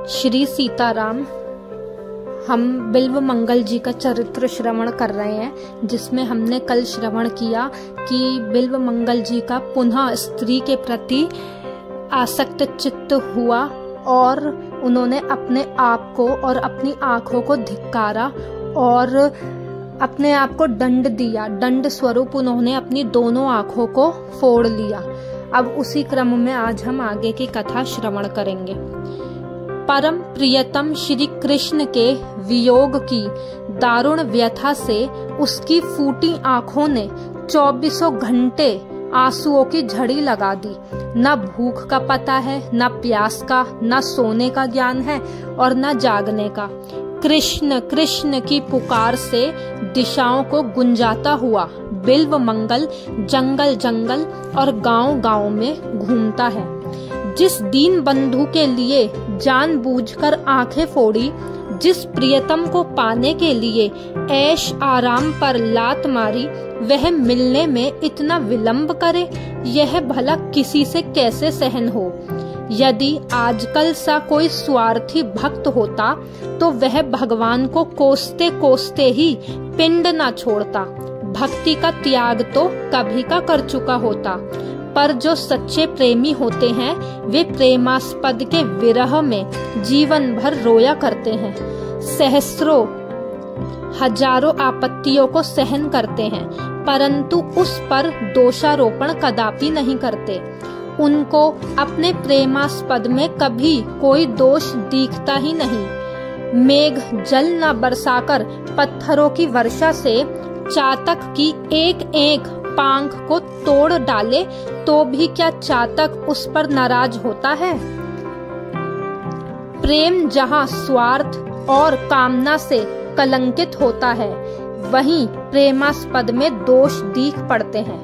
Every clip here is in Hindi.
श्री सीताराम। हम बिल्व मंगल जी का चरित्र श्रवण कर रहे हैं, जिसमें हमने कल श्रवण किया कि बिल्व मंगल जी का पुनः स्त्री के प्रति आसक्त चित्त हुआ और उन्होंने अपने आप को और अपनी आंखों को धिक्कारा और अपने आप को दंड दिया। दंड स्वरूप उन्होंने अपनी दोनों आंखों को फोड़ लिया। अब उसी क्रम में आज हम आगे की कथा श्रवण करेंगे। परम प्रियतम श्री कृष्ण के वियोग की दारुण व्यथा से उसकी फूटी आंखों ने 24 घंटे आंसुओं की झड़ी लगा दी। न भूख का पता है, न प्यास का, न सोने का ज्ञान है और न जागने का। कृष्ण कृष्ण की पुकार से दिशाओं को गुंजाता हुआ बिल्व मंगल जंगल जंगल और गांव गांव में घूमता है। जिस दीन बंधु के लिए जानबूझकर आंखें फोड़ी, जिस प्रियतम को पाने के लिए ऐश आराम पर लात मारी, वह मिलने में इतना विलंब करे, यह भला किसी से कैसे सहन हो। यदि आजकल सा कोई स्वार्थी भक्त होता तो वह भगवान को कोसते कोसते ही पिंड न छोड़ता। भक्ति का त्याग तो कभी का कर चुका होता, पर जो सच्चे प्रेमी होते हैं वे प्रेमास्पद के विरह में जीवन भर रोया करते हैं। सहस्रों हजारों आपत्तियों को सहन करते हैं, परंतु उस पर दोषारोपण कदापि नहीं करते। उनको अपने प्रेमास्पद में कभी कोई दोष दिखता ही नहीं। मेघ जल न बरसाकर पत्थरों की वर्षा से चातक की एक एक पांख को तोड़ डाले तो भी क्या चातक उस पर नाराज होता है। प्रेम जहाँ स्वार्थ और कामना से कलंकित होता है, वहीं प्रेमास्पद में दोष दिख पड़ते हैं,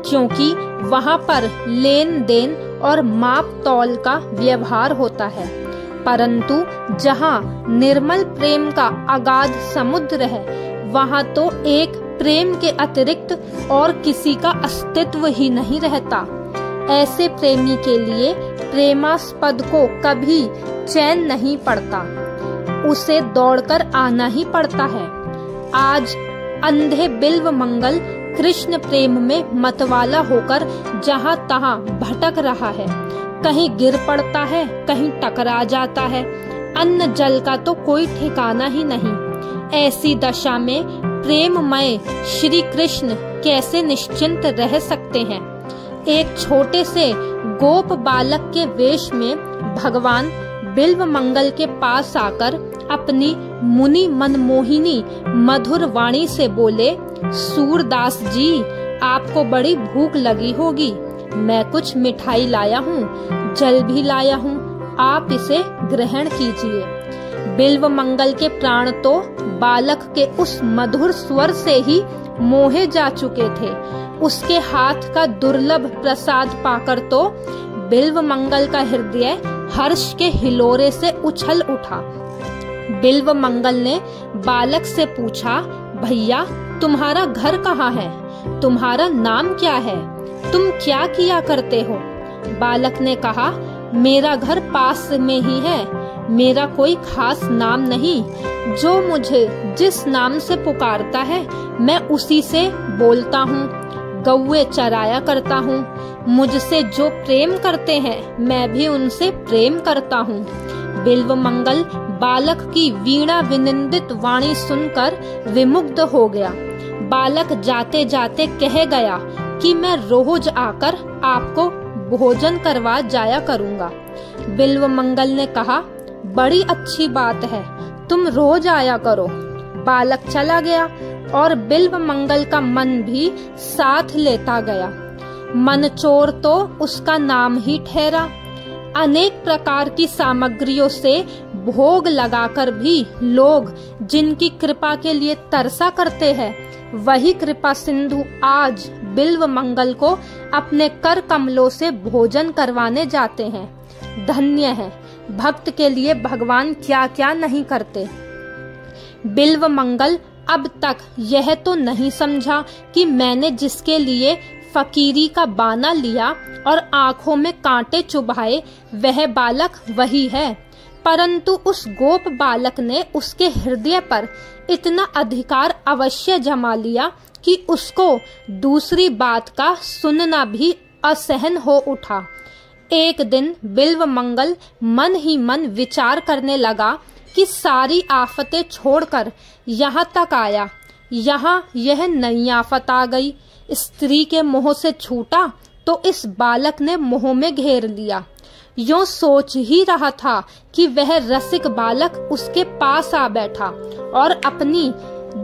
क्योंकि वहाँ पर लेन देन और माप तौल का व्यवहार होता है। परंतु जहाँ निर्मल प्रेम का अगाध समुद्र है, वहाँ तो एक प्रेम के अतिरिक्त और किसी का अस्तित्व ही नहीं रहता। ऐसे प्रेमी के लिए प्रेमास्पद को कभी चैन नहीं पड़ता, उसे दौड़कर आना ही पड़ता है। आज अंधे बिल्व मंगल कृष्ण प्रेम में मतवाला होकर जहाँ तहाँ भटक रहा है। कहीं गिर पड़ता है, कहीं टकरा जाता है। अन्न जल का तो कोई ठिकाना ही नहीं। ऐसी दशा में प्रेममय श्री कृष्ण कैसे निश्चिंत रह सकते हैं। एक छोटे से गोप बालक के वेश में भगवान बिल्व मंगल के पास आकर अपनी मुनि मनमोहिनी मधुर वाणी से बोले, सूरदास जी, आपको बड़ी भूख लगी होगी। मैं कुछ मिठाई लाया हूँ, जल भी लाया हूँ, आप इसे ग्रहण कीजिए। बिल्व मंगल के प्राण तो बालक के उस मधुर स्वर से ही मोहे जा चुके थे। उसके हाथ का दुर्लभ प्रसाद पाकर तो बिल्व मंगल का हृदय हर्ष के हिलोरे से उछल उठा। बिल्व मंगल ने बालक से पूछा, भैया तुम्हारा घर कहाँ है? तुम्हारा नाम क्या है? तुम क्या किया करते हो? बालक ने कहा, मेरा घर पास में ही है। मेरा कोई खास नाम नहीं। जो मुझे जिस नाम से पुकारता है मैं उसी से बोलता हूँ। गौए चराया करता हूँ। मुझसे जो प्रेम करते हैं मैं भी उनसे प्रेम करता हूँ। बिल्व मंगल बालक की वीणा विनिंदित वाणी सुनकर विमुग्ध हो गया। बालक जाते जाते कह गया कि मैं रोज आकर आपको भोजन करवा जाया करूँगा। बिल्व मंगल ने कहा, बड़ी अच्छी बात है, तुम रोज आया करो। बालक चला गया और बिल्व मंगल का मन भी साथ लेता गया। मनचोर तो उसका नाम ही ठहरा। अनेक प्रकार की सामग्रियों से भोग लगाकर भी लोग जिनकी कृपा के लिए तरसा करते हैं, वही कृपा सिंधु आज बिल्व मंगल को अपने कर कमलों से भोजन करवाने जाते हैं। धन्य है, भक्त के लिए भगवान क्या क्या नहीं करते। बिल्व मंगल अब तक यह तो नहीं समझा कि मैंने जिसके लिए फकीरी का बाना लिया और आंखों में कांटे चुभाए, वह बालक वही है। परंतु उस गोप बालक ने उसके हृदय पर इतना अधिकार अवश्य जमा लिया कि उसको दूसरी बात का सुनना भी असहन हो उठा। एक दिन बिल्वमंगल मन ही मन विचार करने लगा कि सारी आफतें छोड़कर यहाँ तक आया, यहाँ यह नई आफत आ गई। स्त्री के मोह से छूटा तो इस बालक ने मोह में घेर लिया। यूं सोच ही रहा था कि वह रसिक बालक उसके पास आ बैठा और अपनी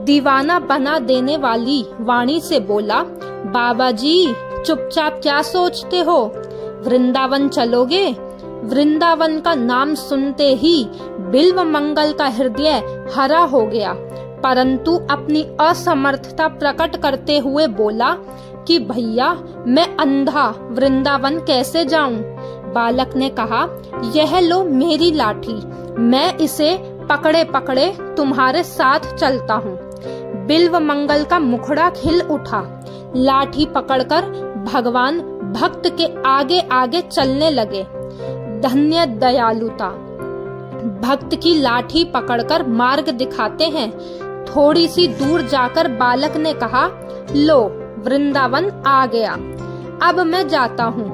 दीवाना बना देने वाली वाणी से बोला, बाबा जी चुपचाप क्या सोचते हो, वृंदावन चलोगे? वृंदावन का नाम सुनते ही बिल्वमंगल का हृदय हरा हो गया, परंतु अपनी असमर्थता प्रकट करते हुए बोला कि भैया मैं अंधा वृंदावन कैसे जाऊं? बालक ने कहा, यह लो मेरी लाठी, मैं इसे पकड़े पकड़े तुम्हारे साथ चलता हूँ। बिल्वमंगल का मुखड़ा खिल उठा। लाठी पकड़कर भगवान भक्त के आगे आगे चलने लगे। धन्य दयालुता, भक्त की लाठी पकड़कर मार्ग दिखाते हैं। थोड़ी सी दूर जाकर बालक ने कहा, लो वृंदावन आ गया, अब मैं जाता हूँ।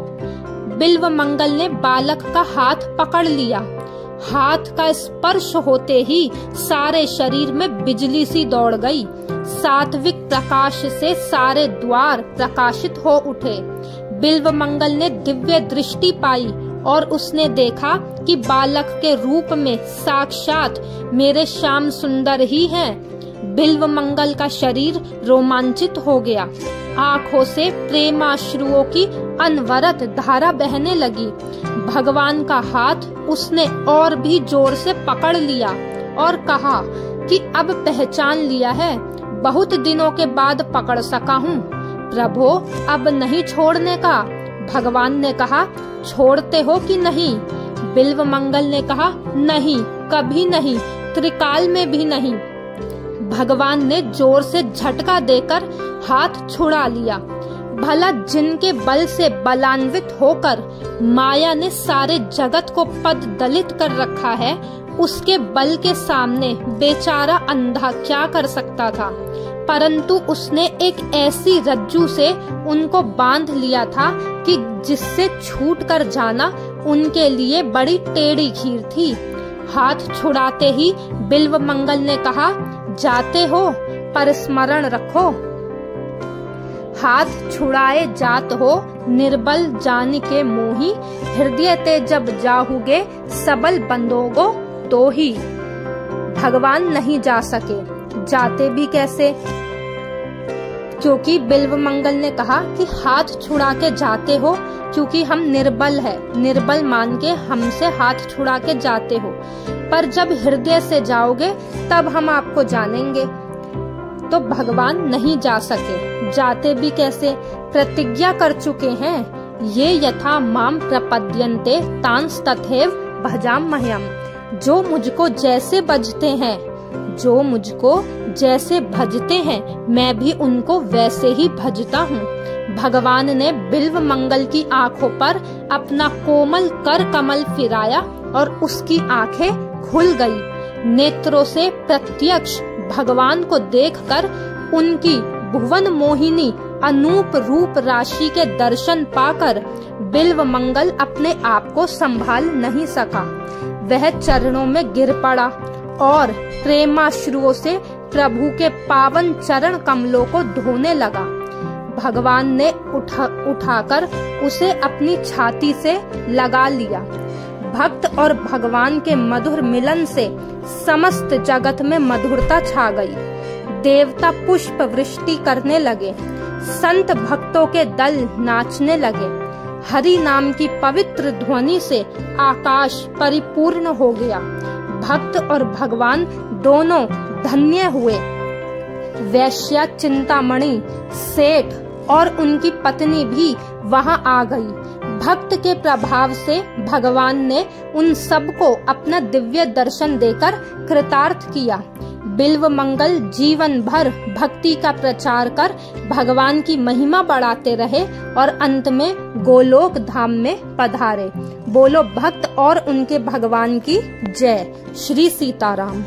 बिल्वमंगल ने बालक का हाथ पकड़ लिया। हाथ का स्पर्श होते ही सारे शरीर में बिजली सी दौड़ गई। सात्विक प्रकाश से सारे द्वार प्रकाशित हो उठे। बिल्वमंगल ने दिव्य दृष्टि पाई और उसने देखा कि बालक के रूप में साक्षात मेरे श्याम सुंदर ही हैं। बिल्वमंगल का शरीर रोमांचित हो गया। आंखों से प्रेमाश्रुओं की अनवरत धारा बहने लगी। भगवान का हाथ उसने और भी जोर से पकड़ लिया और कहा कि अब पहचान लिया है, बहुत दिनों के बाद पकड़ सका हूँ। प्रभु अब नहीं छोड़ने का। भगवान ने कहा, छोड़ते हो कि नहीं? बिल्वमंगल ने कहा, नहीं, कभी नहीं, त्रिकाल में भी नहीं। भगवान ने जोर से झटका देकर हाथ छुड़ा लिया। भला जिनके बल से बलान्वित होकर माया ने सारे जगत को पद दलित कर रखा है, उसके बल के सामने बेचारा अंधा क्या कर सकता था? परंतु उसने एक ऐसी रज्जू से उनको बांध लिया था कि जिससे छूट कर जाना उनके लिए बड़ी टेढ़ी खीर थी। हाथ छुड़ाते ही बिल्वमंगल ने कहा, जाते हो पर स्मरण रखो, हाथ छुड़ाए जात हो निर्बल जान के मोही, हृदय ते जब जाहुगे सबल बंदोगो तो ही। भगवान नहीं जा सके, जाते भी कैसे? क्योंकि बिल्वमंगल ने कहा कि हाथ छुड़ा के जाते हो क्योंकि हम निर्बल है, निर्बल मान के हमसे हाथ छुड़ा के जाते हो, पर जब हृदय से जाओगे तब हम आपको जानेंगे। तो भगवान नहीं जा सके, जाते भी कैसे? प्रतिज्ञा कर चुके हैं, ये यथा माम प्रपद्यन्ते तांस तथैव भजाम्यहम्। जो मुझको जैसे भजते हैं, जो मुझको जैसे भजते हैं, मैं भी उनको वैसे ही भजता हूँ। भगवान ने बिल्वमंगल की आंखों पर अपना कोमल कर कमल फिराया और उसकी आंखें खुल गई। नेत्रों से प्रत्यक्ष भगवान को देखकर उनकी भुवन मोहिनी अनूप रूप राशि के दर्शन पाकर बिल्वमंगल अपने आप को संभाल नहीं सका। वह चरणों में गिर पड़ा और प्रेमाश्रुओं से प्रभु के पावन चरण कमलों को धोने लगा। भगवान ने उठाकर उसे अपनी छाती से लगा लिया। भक्त और भगवान के मधुर मिलन से समस्त जगत में मधुरता छा गई। देवता पुष्प वृष्टि करने लगे, संत भक्तों के दल नाचने लगे। हरि नाम की पवित्र ध्वनि से आकाश परिपूर्ण हो गया। भक्त और भगवान दोनों धन्य हुए। वैश्या चिंतामणि, सेठ और उनकी पत्नी भी वहां आ गई। भक्त के प्रभाव से भगवान ने उन सबको अपना दिव्य दर्शन देकर कृतार्थ किया। बिल्व मंगल जीवन भर भक्ति का प्रचार कर भगवान की महिमा बढ़ाते रहे और अंत में गोलोक धाम में पधारे। बोलो भक्त और उनके भगवान की जय। श्री सीताराम।